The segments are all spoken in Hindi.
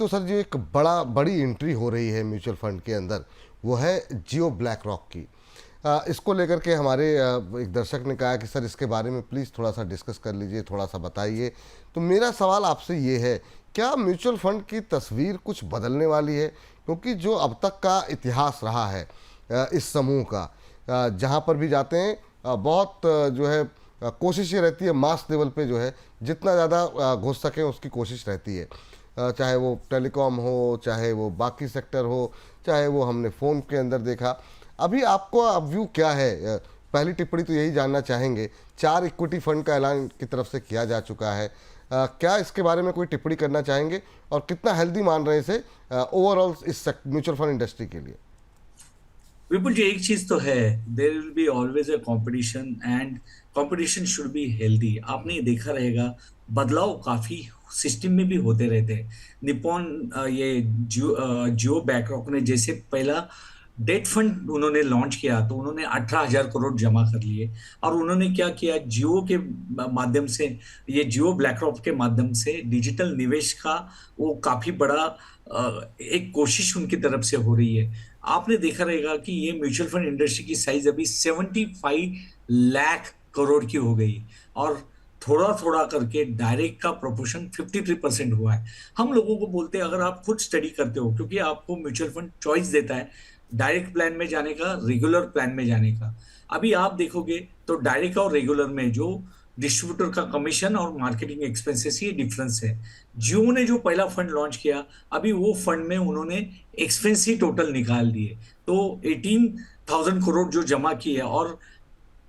तो सर जो एक बड़ी एंट्री हो रही है म्यूचुअल फंड के अंदर, वो है जियो ब्लैक रॉक की। इसको लेकर के हमारे एक दर्शक ने कहा कि सर इसके बारे में प्लीज़ थोड़ा सा डिस्कस कर लीजिए, थोड़ा सा बताइए। तो मेरा सवाल आपसे ये है, क्या म्यूचुअल फंड की तस्वीर कुछ बदलने वाली है? क्योंकि जो अब तक का इतिहास रहा है इस समूह का, जहाँ पर भी जाते हैं बहुत जो है कोशिश ये रहती है मास लेवल पे जो है जितना ज़्यादा घुस सकें उसकी कोशिश रहती है। चाहे वो टेलीकॉम हो, चाहे वो बाकी सेक्टर हो, चाहे वो हमने फ़ोन के अंदर देखा। अभी आपको अब व्यू क्या है? पहली टिप्पणी तो यही जानना चाहेंगे। 4 इक्विटी फंड का ऐलान की तरफ से किया जा चुका है। क्या इसके बारे में कोई टिप्पणी करना चाहेंगे और कितना हेल्दी मान रहे हैं इसे ओवरऑल इस म्यूचुअल फंड इंडस्ट्री के लिए? विपुल जी, एक चीज तो है, there will be always a competition and competition should be healthy. आपने ये देखा रहेगा, बदलाव काफी सिस्टम में भी होते रहते हैं। निपॉन ये जियो बैकरॉक ने जैसे पहला डेट फंड उन्होंने लॉन्च किया तो उन्होंने 18,000 करोड़ जमा कर लिए। और उन्होंने क्या किया, जियो के माध्यम से, ये जियो ब्लैकरॉक के माध्यम से डिजिटल निवेश का वो काफी बड़ा एक कोशिश उनकी तरफ से हो रही है। आपने देखा रहेगा कि ये म्यूचुअल फंड इंडस्ट्री की साइज अभी 75 लाख करोड़ की हो गई। और थोड़ा थोड़ा करके डायरेक्ट का प्रोपोर्शन 53% हुआ है। हम लोगों को बोलते हैं, अगर आप खुद स्टडी करते हो, क्योंकि आपको म्यूचुअल फंड चॉइस देता है डायरेक्ट प्लान में जाने का, रेगुलर प्लान में जाने का। अभी आप देखोगे तो डायरेक्ट और रेगुलर में जो डिस्ट्रीब्यूटर का कमीशन और मार्केटिंग एक्सपेंसेस, ये डिफरेंस है। जियो ने जो पहला फंड लॉन्च किया, अभी वो फंड में उन्होंने एक्सपेंस ही टोटल निकाल दिए। तो 18,000 करोड़ जो जमा किए, और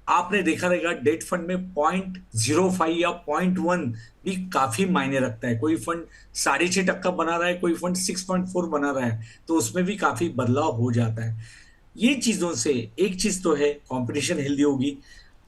आपने देखा रहेगा डेट फंड में 0.05 या 0.1 भी काफी मायने रखता है। कोई फंड 6.5% बना रहा है, कोई फंड 6.4 बना रहा है, तो उसमें भी काफी बदलाव हो जाता है। ये चीजों से एक चीज तो है, कंपटीशन हेल्दी होगी।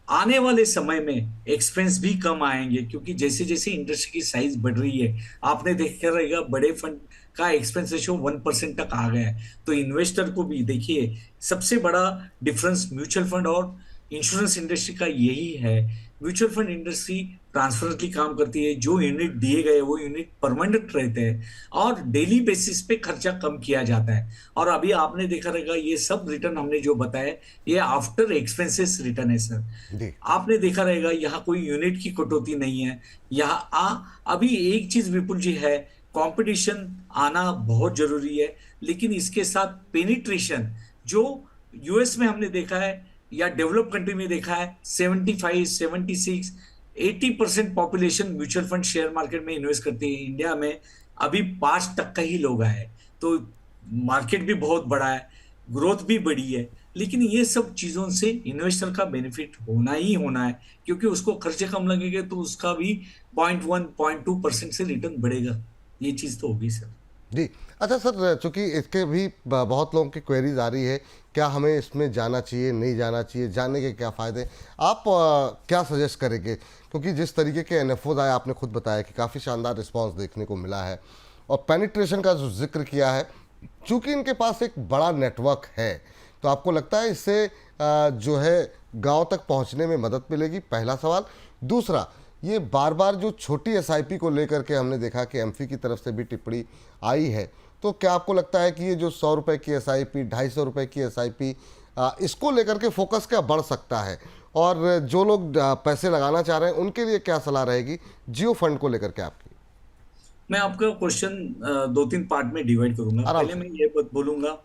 आने वाले समय में एक्सपेंस भी कम आएंगे, क्योंकि जैसे जैसे इंडस्ट्री की साइज बढ़ रही है, आपने देखा रहेगा बड़े फंड का एक्सपेंस रेशियो 1% तक आ गया है। तो इन्वेस्टर को भी देखिए, सबसे बड़ा डिफरेंस म्यूचुअल फंड और इंश्योरेंस इंडस्ट्री का यही है। म्यूचुअल फंड इंडस्ट्री ट्रांसपेरेंटली काम करती है, जो यूनिट दिए गए वो यूनिट परमानेंट रहते हैं, और डेली बेसिस पे खर्चा कम किया जाता है। और अभी आपने देखा रहेगा, ये सब रिटर्न हमने जो बताया, ये आफ्टर एक्सपेंसेस रिटर्न है सर। जी। आपने देखा रहेगा, यहाँ कोई यूनिट की कटौती नहीं है। यहाँ अभी एक चीज विपुल जी है, कंपटीशन आना बहुत जरूरी है, लेकिन इसके साथ पेनिट्रेशन, जो यूएस में हमने देखा है या डेवलप कंट्री में देखा है, 75, 76, 80% population mutual fund share market में इन्वेस्ट करती है। इंडिया में अभी 5% ही लोग आए। तो मार्केट भी बहुत बड़ा है, ग्रोथ भी बड़ी है, लेकिन ये सब चीजों से इन्वेस्टर का बेनिफिट होना ही होना है, क्योंकि उसको खर्चे कम लगेंगे तो उसका भी 0.1, 0.2% से रिटर्न बढ़ेगा। ये चीज तो होगी सर। जी। अच्छा सर, चूंकि इसके भी बहुत लोगों की क्वेरीज आ रही है, क्या हमें इसमें जाना चाहिए, नहीं जाना चाहिए, जानने के क्या फ़ायदे, आप क्या सजेस्ट करेंगे? क्योंकि जिस तरीके के एनएफओज आए, आपने खुद बताया कि काफ़ी शानदार रिस्पांस देखने को मिला है, और पेनिट्रेशन का जो जिक्र किया है, चूंकि इनके पास एक बड़ा नेटवर्क है, तो आपको लगता है इससे जो है गांव तक पहुंचने में मदद मिलेगी? पहला सवाल। दूसरा, ये बार बार जो छोटी एसआईपी को लेकर के हमने देखा कि एमफी की तरफ से भी टिप्पणी आई है, तो क्या आपको लगता है कि ये जो 100 रुपये की एसआईपी, 250 रुपये की एसआईपी, इसको लेकर के फोकस क्या बढ़ सकता है? और जो लोग पैसे लगाना चाह रहे हैं उनके लिए क्या सलाह रहेगी जियो फंड को लेकर के आपकी? मैं आपका क्वेश्चन 2-3 पार्ट में डिवाइड करूंगा। आराम पहले से। मैं ये बात बोलूंगा,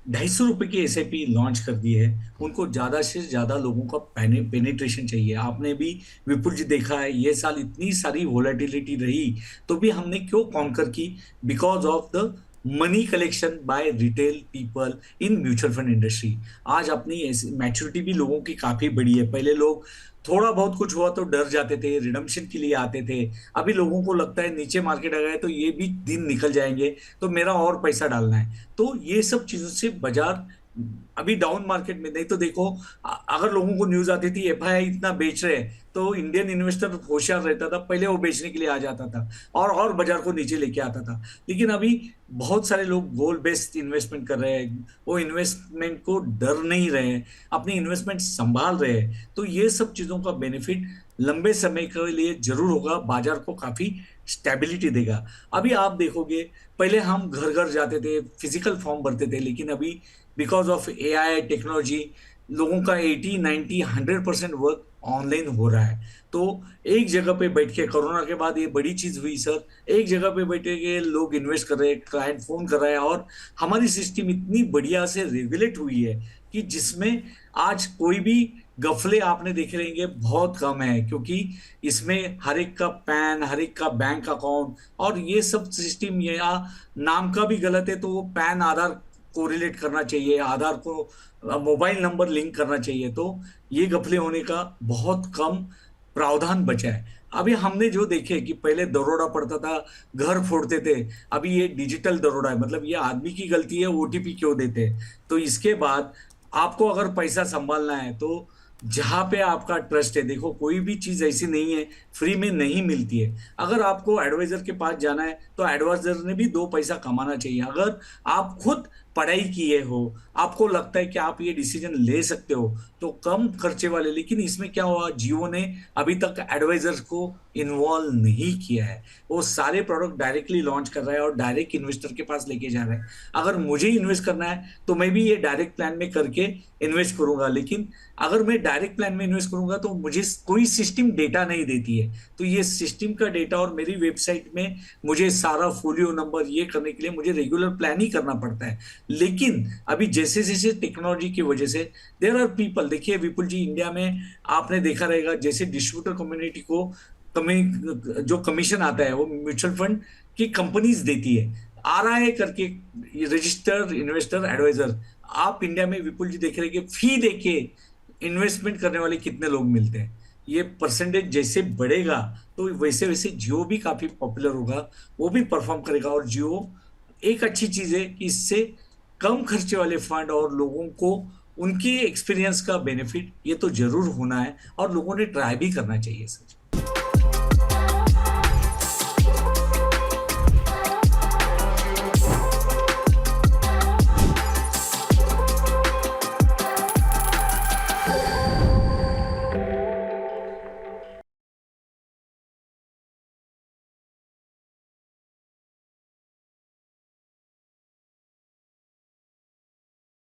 250 रुपए की एसआईपी लॉन्च कर दी है, उनको ज्यादा से ज्यादा लोगों का पेनिट्रेशन चाहिए। आपने भी विपुल जी देखा है, ये साल इतनी सारी वोलेटिलिटी रही, तो भी हमने क्यों कॉन्कर की? Because of the money collection bye retail people in mutual fund industry. आज अपनी मैच्योरिटी भी लोगों की काफी बड़ी है। पहले लोग थोड़ा बहुत कुछ हुआ तो डर जाते थे, रिडम्पशन के लिए आते थे। अभी लोगों को लगता है नीचे मार्केट आ गया तो ये भी दिन निकल जाएंगे, तो मेरा और पैसा डालना है। तो ये सब चीजों से बाजार अभी डाउन मार्केट में, नहीं तो देखो, अगर लोगों को न्यूज आती थी एफआईआई इतना बेच रहे हैं, तो इंडियन इन्वेस्टर होशियार रहता था, पहले वो बेचने के लिए आ जाता था और बाजार को नीचे लेके आता था। लेकिन अभी बहुत सारे लोग गोल बेस्ड इन्वेस्टमेंट कर रहे हैं, वो इन्वेस्टमेंट को डर नहीं रहे हैं, अपनी इन्वेस्टमेंट संभाल रहे हैं। तो ये सब चीजों का बेनिफिट लंबे समय के लिए जरूर होगा, बाजार को काफी स्टेबिलिटी देगा। अभी आप देखोगे, पहले हम घर घर जाते थे, फिजिकल फॉर्म भरते थे, लेकिन अभी बिकॉज ऑफ एआई टेक्नोलॉजी लोगों का 80 90 100% वर्क ऑनलाइन हो रहा है। तो एक जगह पे बैठ के, कोरोना के बाद ये बड़ी चीज हुई सर, एक जगह पे बैठे के लोग इन्वेस्ट कर रहे हैं, क्लाइंट फोन कर रहा है, और हमारी सिस्टम इतनी बढ़िया से रेगुलेट हुई है कि जिसमें आज कोई भी गफले आपने देखे रहेंगे बहुत कम है, क्योंकि इसमें हर एक का पैन, हर एक का बैंक अकाउंट, और ये सब सिस्टम, या नाम का भी गलत है तो वो पैन आधार कोरिलेट करना चाहिए, आधार को मोबाइल नंबर लिंक करना चाहिए, तो ये गफले होने का बहुत कम प्रावधान बचा है। अभी हमने जो देखे कि पहले दरोड़ा पड़ता था, घर फोड़ते थे, अभी ये डिजिटल दरोड़ा है, मतलब ये आदमी की गलती है, ओटीपी क्यों देते हैं। तो इसके बाद आपको अगर पैसा संभालना है तो जहां पे आपका ट्रस्ट है, देखो कोई भी चीज ऐसी नहीं है फ्री में नहीं मिलती है। अगर आपको एडवाइजर के पास जाना है तो एडवाइजर ने भी दो पैसा कमाना चाहिए। अगर आप खुद पढ़ाई किए हो, आपको लगता है कि आप ये डिसीजन ले सकते हो, तो कम खर्चे वाले, लेकिन इसमें क्या हुआ, जियो ने अभी तक एडवाइजर्स को इन्वॉल्व नहीं किया है। वो सारे प्रोडक्ट डायरेक्टली लॉन्च कर रहा है और डायरेक्ट इन्वेस्टर के पास लेके जा रहा है। अगर मुझे इन्वेस्ट करना है तो मैं भी ये डायरेक्ट प्लान में करके इन्वेस्ट करूंगा, लेकिन अगर मैं डायरेक्ट प्लान में इन्वेस्ट करूंगा तो मुझे कोई सिस्टम डेटा नहीं देती है। तो ये सिस्टम का डेटा, और मेरी वेबसाइट में मुझे सारा फोलियो नंबर ये करने के लिए मुझे रेगुलर प्लान ही करना पड़ता है। लेकिन अभी जैसे जैसे टेक्नोलॉजी की वजह से देयर आर पीपल, देखिए विपुल जी, इंडिया में आपने देखा रहेगा, जैसे डिस्ट्रीब्यूटर कम्युनिटी को जो कमीशन आता है वो म्यूचुअल फंड की कंपनीज देती है, आरआई करके, रजिस्टर्ड इन्वेस्टर एडवाइजर। आप इंडिया में विपुल जी देख रहे हैं कि फी देके इन्वेस्टमेंट करने वाले कितने लोग मिलते हैं। ये परसेंटेज जैसे बढ़ेगा तो वैसे वैसे जियो भी काफी पॉपुलर होगा, वो भी परफॉर्म करेगा। और जियो एक अच्छी चीज है कि इससे कम खर्चे वाले फंड और लोगों को उनके एक्सपीरियंस का बेनिफिट ये तो जरूर होना है, और लोगों ने ट्राई भी करना चाहिए सर।